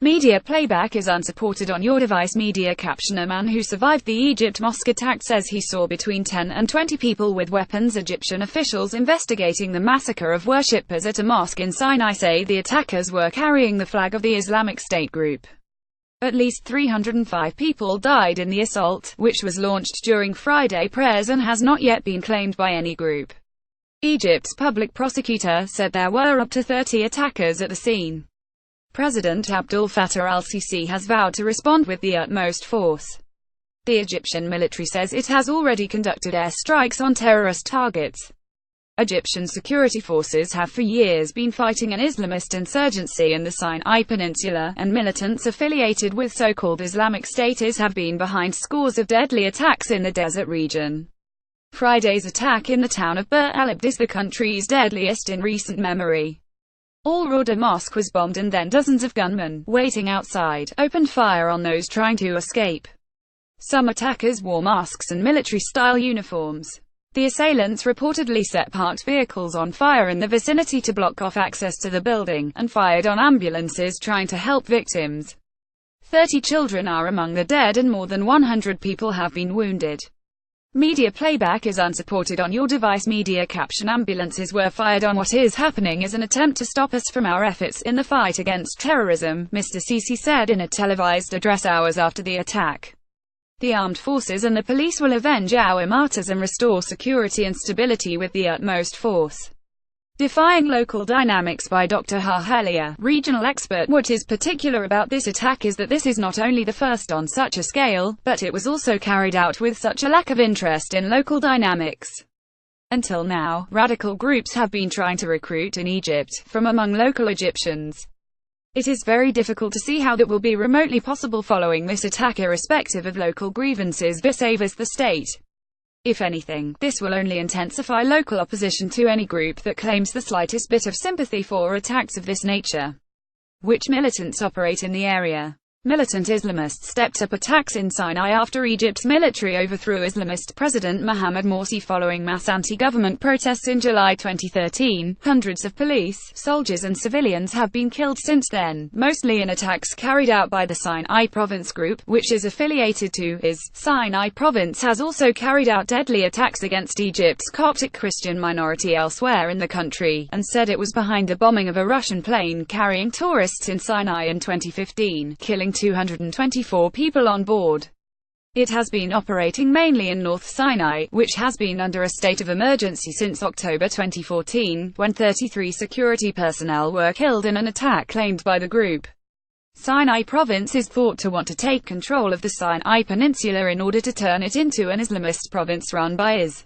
Media playback is unsupported on your device. Media caption: a man who survived the Egypt mosque attack says he saw between 10 and 20 people with weapons. Egyptian officials investigating the massacre of worshippers at a mosque in Sinai say the attackers were carrying the flag of the Islamic State group. At least 305 people died in the assault, which was launched during Friday prayers and has not yet been claimed by any group. Egypt's public prosecutor said there were up to 30 attackers at the scene. President Abdel Fattah al-Sisi has vowed to respond with the utmost force. The Egyptian military says it has already conducted airstrikes on terrorist targets. Egyptian security forces have for years been fighting an Islamist insurgency in the Sinai Peninsula, and militants affiliated with so-called Islamic State have been behind scores of deadly attacks in the desert region. Friday's attack in the town of Bir al-Abd is the country's deadliest in recent memory. Al-Rawda Mosque was bombed and then dozens of gunmen, waiting outside, opened fire on those trying to escape. Some attackers wore masks and military-style uniforms. The assailants reportedly set parked vehicles on fire in the vicinity to block off access to the building, and fired on ambulances trying to help victims. 30 children are among the dead and more than 100 people have been wounded. Media playback is unsupported on your device. Media caption: ambulances were fired on. What is happening is an attempt to stop us from our efforts in the fight against terrorism, Mr. Sisi said in a televised address hours after the attack. The armed forces and the police will avenge our martyrs and restore security and stability with the utmost force. Defying local dynamics by Dr. Harhelia, regional expert. What is particular about this attack is that this is not only the first on such a scale, but it was also carried out with such a lack of interest in local dynamics. Until now, radical groups have been trying to recruit in Egypt, from among local Egyptians. It is very difficult to see how that will be remotely possible following this attack, irrespective of local grievances vis-a-vis the state. If anything, this will only intensify local opposition to any group that claims the slightest bit of sympathy for attacks of this nature. Which militants operate in the area? Militant Islamists stepped up attacks in Sinai after Egypt's military overthrew Islamist President Mohamed Morsi following mass anti-government protests in July 2013. Hundreds of police, soldiers and civilians have been killed since then, mostly in attacks carried out by the Sinai Province Group, which is affiliated to IS. Sinai Province has also carried out deadly attacks against Egypt's Coptic Christian minority elsewhere in the country, and said it was behind the bombing of a Russian plane carrying tourists in Sinai in 2015, killing 224 people on board. It has been operating mainly in North Sinai, which has been under a state of emergency since October 2014, when 33 security personnel were killed in an attack claimed by the group. Sinai Province is thought to want to take control of the Sinai Peninsula in order to turn it into an Islamist province run by IS.